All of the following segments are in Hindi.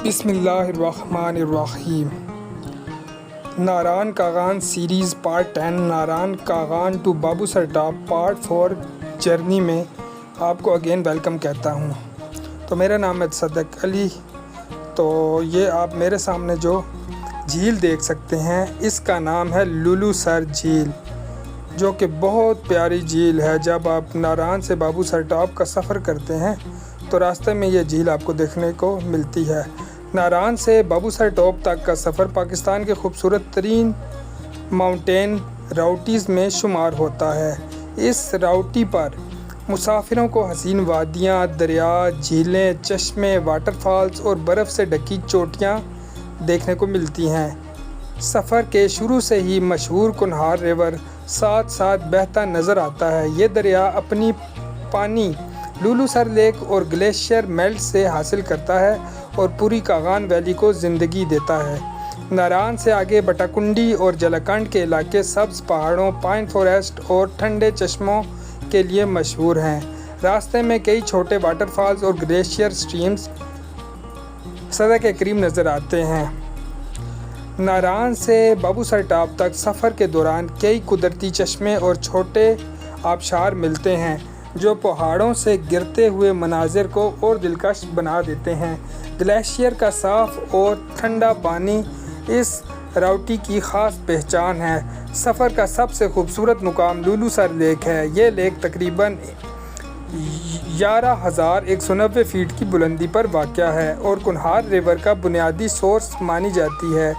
बिस्मिल्लाहिर्रहमानिर्रहीम। Naran Kaghan series part 10 Naran Kaghan to Babusar top part 4 journey में आपको अगेन वेलकम कहता हूँ। तो मेरा नाम है सदक अली। तो ये आप मेरे सामने जो झील देख सकते हैं इसका नाम है लुलू सर झील, जो कि बहुत प्यारी झील है। जब आप नारान से बाबू सर टॉप का सफ़र करते हैं तो रास्ते में ये झील आपको देखने को मिलती है। नारान से बाबू सर टॉप तक का सफ़र पाकिस्तान के खूबसूरत तरीन माउंटेन राउटीज़ में शुमार होता है। इस राउटी पर मुसाफिरों को हसीन वादियाँ, दरिया, झीलें, चश्मे, वाटरफॉल्स और बर्फ़ से ढकी चोटियाँ देखने को मिलती हैं। सफ़र के शुरू से ही मशहूर कुनहार रिवर साथ साथ बहता नज़र आता है। ये दरिया अपनी पानी लुलू सर लेक और ग्लेशियर मेल्ट से हासिल करता है और पूरी कागान वैली को ज़िंदगी देता है। नारान से आगे बटाकुंडी और जलाकंड के इलाके सब्ज़ पहाड़ों, पाइन फॉरेस्ट और ठंडे चश्मों के लिए मशहूर हैं। रास्ते में कई छोटे वाटरफॉल्स और ग्लेशियर स्ट्रीम्स सतह के करीब नज़र आते हैं। नारान से बाबू सर टॉप तक सफ़र के दौरान कई कुदरती चश्मे और छोटे आबशार मिलते हैं जो पहाड़ों से गिरते हुए मनाजिर को और दिलकश बना देते हैं। ग्लेशियर का साफ़ और ठंडा पानी इस राउटी की ख़ास पहचान है। सफ़र का सबसे खूबसूरत मुकाम लुलू सर लेक है। ये लेक तकरीबन 11,190 फ़ीट की बुलंदी पर वाक़या है और कुनहार रिवर का बुनियादी सोर्स मानी जाती है।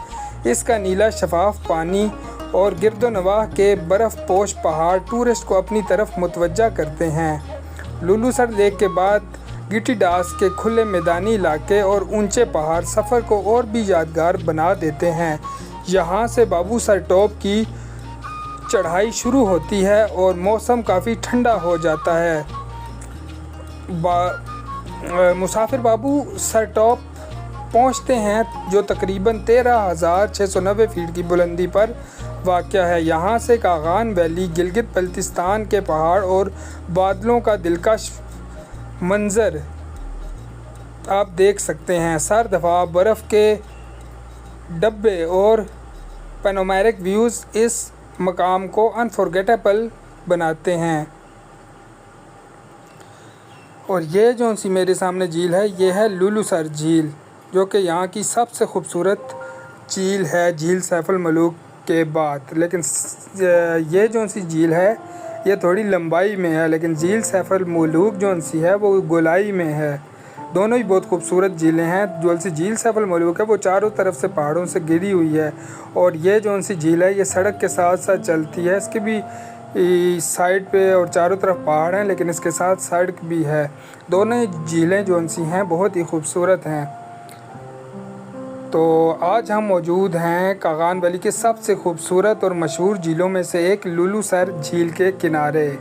इसका नीला शफाफ पानी और गिरदोनवाह के बर्फ़ पोश पहाड़ टूरिस्ट को अपनी तरफ मुतवज्जा करते हैं। लुलू सर लेक के बाद गिटीडास के खुले मैदानी इलाके और ऊंचे पहाड़ सफ़र को और भी यादगार बना देते हैं। यहाँ से बाबू सर टॉप की चढ़ाई शुरू होती है और मौसम काफ़ी ठंडा हो जाता है। मुसाफिर बाबू सर टॉप पहुँचते हैं जो तकरीबन 13,690 फ़ीट की बुलंदी पर वाक़या है। यहाँ से कागान वैली, गिलगित बल्तिस्तान के पहाड़ और बादलों का दिलकश मंज़र आप देख सकते हैं। सर्द हवा, बर्फ़ के डब्बे और पैनोरामिक व्यूज़ इस मकाम को अनफॉरगेटेबल बनाते हैं। और ये जो सी मेरे सामने झील है ये है लुलू सर झील, जो कि यहाँ की सबसे खूबसूरत झील है झील सैफ अल मलूक के बाद। लेकिन ये जो सी झील है ये थोड़ी लंबाई में है, लेकिन झील सैफ अल मलूक जो सी है वो गोलाई में है। दोनों ही बहुत खूबसूरत झीलें हैं। जो सी झील सैफ अल मलूक है वो चारों तरफ से पहाड़ों से घिरी हुई है और ये जो सी झील है ये सड़क के साथ साथ चलती है। इसके भी साइड पे और चारों तरफ पहाड़ हैं, लेकिन इसके साथ सड़क भी है। दोनों ही झीलें जो सी हैं बहुत ही खूबसूरत हैं। तो आज हम मौजूद हैं कागान वैली के सबसे खूबसूरत और मशहूर झीलों में से एक लुलू सर झील के किनारे।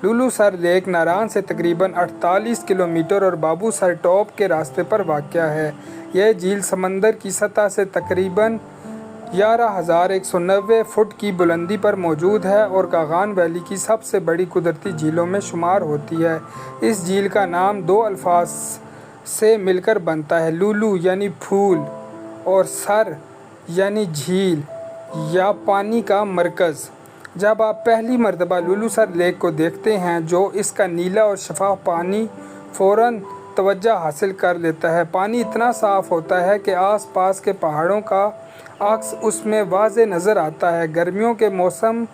लुलू सर लेक नारान से तकरीबन 48 किलोमीटर और बाबू सर टॉप के रास्ते पर वाक़या है। यह झील समंदर की सतह से तकरीबन 11,190 फुट की बुलंदी पर मौजूद है और कागान वैली की सबसे बड़ी कुदरती झीलों में शुमार होती है। इस झील का नाम दो अल्फाज से मिलकर बनता है, लुलू यानी फूल और सर यानी झील या पानी का मरकज़। जब आप पहली मर्तबा लुलू सर लेक को देखते हैं जो इसका नीला और शफाफ पानी फ़ौरन तवज्जो हासिल कर लेता है। पानी इतना साफ़ होता है कि आसपास के पहाड़ों का अक्स उसमें वाज़े नज़र आता है। गर्मियों के मौसम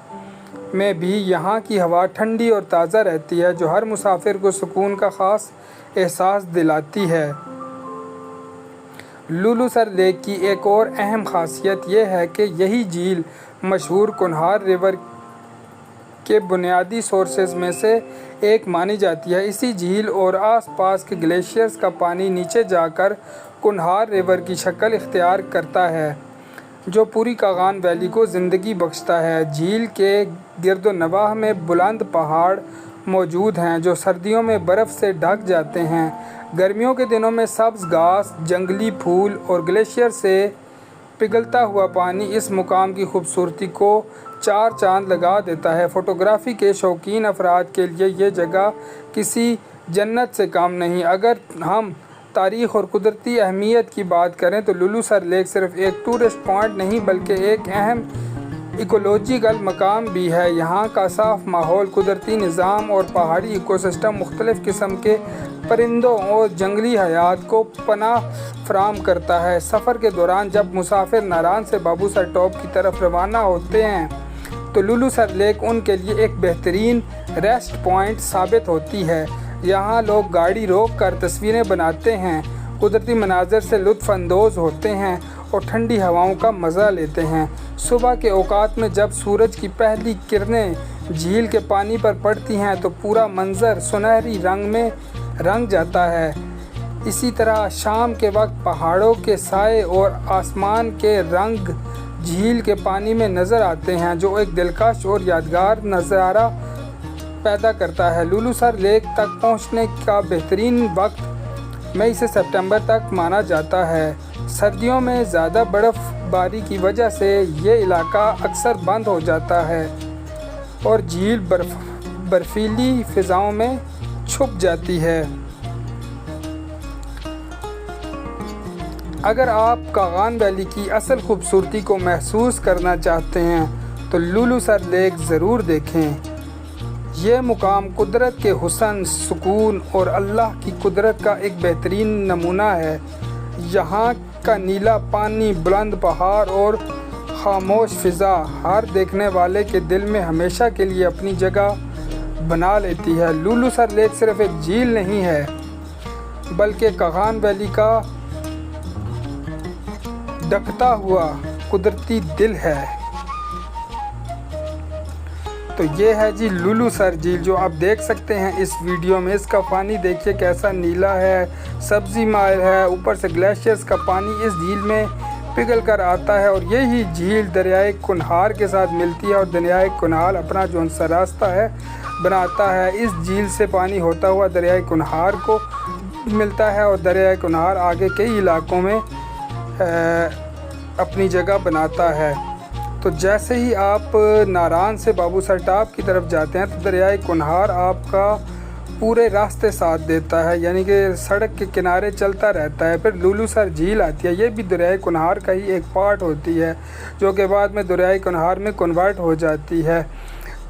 में भी यहाँ की हवा ठंडी और ताज़ा रहती है जो हर मुसाफिर को सुकून का ख़ास एहसास दिलाती है। लुलू सर लेक की एक और अहम ख़ासियत यह है कि यही झील मशहूर कुनहार रिवर के बुनियादी सोर्सेज में से एक मानी जाती है। इसी झील और आसपास के ग्लेशियर्स का पानी नीचे जाकर कुनहार रिवर की शक्ल इख्तियार करता है जो पूरी कागान वैली को ज़िंदगी बख्शता है। झील के गिरदोनवाह में बुलंद पहाड़ मौजूद हैं जो सर्दियों में बर्फ़ से ढक जाते हैं। गर्मियों के दिनों में सब्ज़ घास, जंगली फूल और ग्लेशियर से पिघलता हुआ पानी इस मुकाम की खूबसूरती को चार चांद लगा देता है। फ़ोटोग्राफ़ी के शौकीन अफराद के लिए ये जगह किसी जन्नत से कम नहीं। अगर हम तारीख़ और कुदरती अहमियत की बात करें तो लुलुसर लेक सिर्फ एक टूरिस्ट पॉइंट नहीं बल्कि एक अहम इकोलॉजिकल मकाम भी है। यहाँ का साफ़ माहौल, कुदरती निज़ाम और पहाड़ी इकोसिस्टम मुख्तलिफ़ किस्म के परिंदों और जंगली हयात को पनाह फराहम करता है। सफ़र के दौरान जब मुसाफिर नारान से बाबूसर टॉप की तरफ रवाना होते हैं तो लुलुसर लेक उनके लिए एक बेहतरीन रेस्ट पॉइंट साबित होती है। यहाँ लोग गाड़ी रोक कर तस्वीरें बनाते हैं, कुदरती मनाज़र से लुत्फ़अंदोज़ होते हैं और ठंडी हवाओं का मज़ा लेते हैं। सुबह के औकात में जब सूरज की पहली किरणें झील के पानी पर पड़ती हैं तो पूरा मंज़र सुनहरी रंग में रंग जाता है। इसी तरह शाम के वक्त पहाड़ों के साए और आसमान के रंग झील के पानी में नज़र आते हैं, जो एक दिलकश और यादगार नज़ारा पैदा करता है। लुलुसर लेक तक पहुंचने का बेहतरीन वक्त मई से सितंबर तक माना जाता है। सर्दियों में ज़्यादा बर्फ़बारी की वजह से ये इलाका अक्सर बंद हो जाता है और झील बर्फीली फ़िज़ाओं में छुप जाती है। अगर आप कागान वैली की असल खूबसूरती को महसूस करना चाहते हैं तो लुलुसर लेक ज़रूर देखें। यह मुकाम कुदरत के हुस्न, सुकून और अल्लाह की कुदरत का एक बेहतरीन नमूना है। यहाँ का नीला पानी, बुलंद पहाड़ और खामोश फ़िज़ा हर देखने वाले के दिल में हमेशा के लिए अपनी जगह बना लेती है। लुलुसर लेक सिर्फ एक झील नहीं है बल्कि कागान वैली का धड़कता हुआ कुदरती दिल है। तो ये है जी लुलुसर झील, जो आप देख सकते हैं इस वीडियो में। इसका पानी देखिए कैसा नीला है, सब्ज़ी माइल है, ऊपर से ग्लेशियर्स का पानी इस झील में पिघल कर आता है और यही झील दरियाए कुनहार के साथ मिलती है और दरियाए कुनहार अपना जो सा रास्ता है बनाता है। इस झील से पानी होता हुआ दरियाए कुनहार को मिलता है और दरियाए कुनहार आगे कई इलाकों में अपनी जगह बनाता है। तो जैसे ही आप नारान से बाबूसर टॉप की तरफ जाते हैं तो दरियाए कुनहार आपका पूरे रास्ते साथ देता है, यानी कि सड़क के किनारे चलता रहता है। फिर लुलुसर झील आती है, ये भी दरियाए कुनहार का ही एक पार्ट होती है, जो कि बाद में दरियाए कुनहार में कन्वर्ट हो जाती है।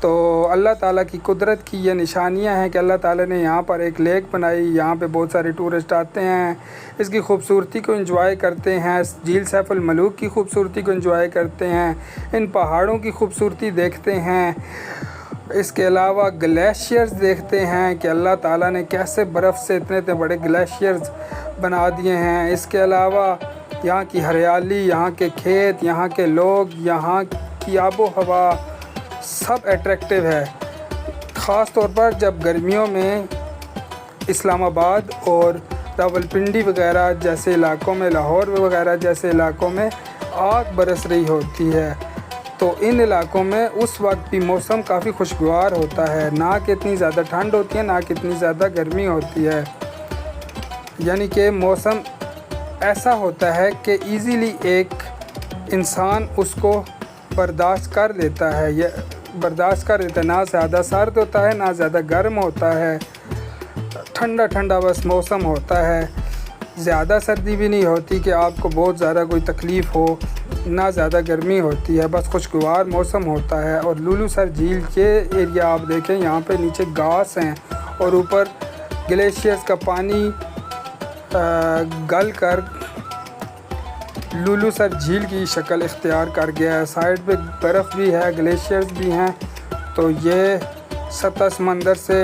तो अल्लाह ताला की कुदरत की ये निशानियां हैं कि अल्लाह ताला ने यहाँ पर एक लेक बनाई। यहाँ पे बहुत सारे टूरिस्ट आते हैं, इसकी खूबसूरती को एंजॉय करते हैं, झील सैफुल मलूक की खूबसूरती को एंजॉय करते हैं, इन पहाड़ों की खूबसूरती देखते हैं। इसके अलावा ग्लेशियर्स देखते हैं कि अल्लाह ताला ने कैसे बर्फ़ से इतने इतने बड़े ग्लेशियर्स बना दिए हैं। इसके अलावा यहाँ की हरियाली, यहाँ के खेत, यहाँ के लोग, यहाँ की आबो हवा सब अट्रैक्टिव है। ख़ास तौर पर जब गर्मियों में इस्लामाबाद और रावलपिंडी वगैरह जैसे इलाकों में, लाहौर वगैरह जैसे इलाकों में आग बरस रही होती है, तो इन इलाकों में उस वक्त भी मौसम काफ़ी खुशगवार होता है। ना कि इतनी ज़्यादा ठंड होती है, ना कि इतनी ज़्यादा गर्मी होती है, यानी कि मौसम ऐसा होता है कि इजीली एक इंसान उसको बर्दाश्त कर लेता है। ये बर्दाश्त कर लेता है, ना ज़्यादा सर्द होता है ना ज़्यादा गर्म होता है, ठंडा ठंडा बस मौसम होता है। ज़्यादा सर्दी भी नहीं होती कि आपको बहुत ज़्यादा कोई तकलीफ़ हो, ना ज़्यादा गर्मी होती है, बस खुशगवार मौसम होता है। और लुलुसर झील के एरिया आप देखें, यहाँ पे नीचे घास हैं और ऊपर ग्लेशियर्स का पानी गल कर लुलुसर झील की शक्ल इख्तियार कर गया है। साइड पे बर्फ़ भी है, ग्लेशियर्स भी हैं। तो ये सतह समंदर से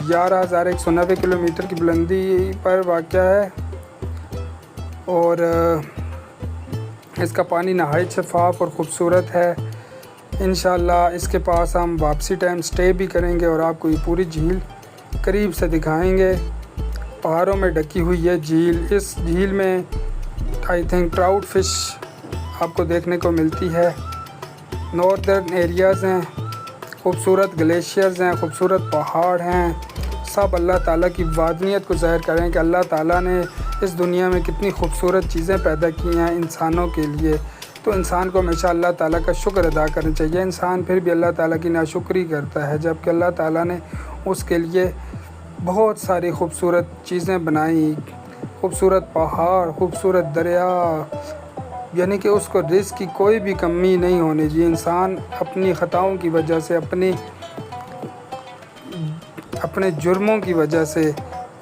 11,190 किलोमीटर की बुलंदी पर वाक़या है और इसका पानी नहायत शफ़ाफ़ और ख़ूबसूरत है। इंशाअल्लाह इसके पास हम वापसी टाइम स्टे भी करेंगे और आपको ये पूरी झील करीब से दिखाएंगे। पहाड़ों में ढकी हुई है झील। इस झील में आई थिंक ट्राउट फ़िश आपको देखने को मिलती है। नॉर्दर्न एरियाज़ हैं, खूबसूरत ग्लेशियर्स हैं, खूबसूरत पहाड़ हैं, सब अल्लाह ताला की वादनीयत को ज़ाहिर करें कि अल्लाह ताला ने इस दुनिया में कितनी खूबसूरत चीज़ें पैदा की हैं इंसानों के लिए। तो इंसान को हमेशा अल्लाह ताला का शुक्र अदा करना चाहिए। इंसान फिर भी अल्लाह ताला की नाशुक्री करता है, जबकि अल्लाह ताला ने उसके लिए बहुत सारी खूबसूरत चीज़ें बनाई, खूबसूरत पहाड़, खूबसूरत दरिया, यानी कि उसको रिज़्क़ की कोई भी कमी नहीं होनी चाहिए। इंसान अपनी ख़ताओं की वजह से, अपने जुर्मों की वजह से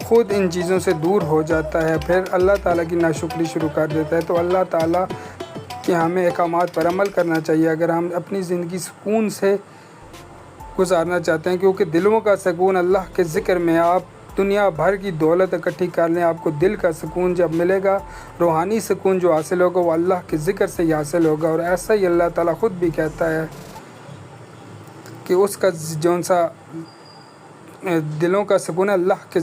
ख़ुद इन चीज़ों से दूर हो जाता है, फिर अल्लाह ताला की नाशुक्री शुरू कर देता है। तो अल्लाह ताला के हमें अहकामात पर अमल करना चाहिए अगर हम अपनी ज़िंदगी सुकून से गुजारना चाहते हैं, क्योंकि दिलों का सुकून अल्लाह के ज़िक्र में। आप दुनिया भर की दौलत इकट्ठी कर लें, आपको दिल का सुकून जब मिलेगा, रूहानी सुकून जो हासिल होगा वो अल्लाह के ज़िक्र से ही हासिल होगा। और ऐसा ही अल्लाह ताला ख़ुद भी कहता है कि उसका जौन सा दिलों का सुकून अल्लाह के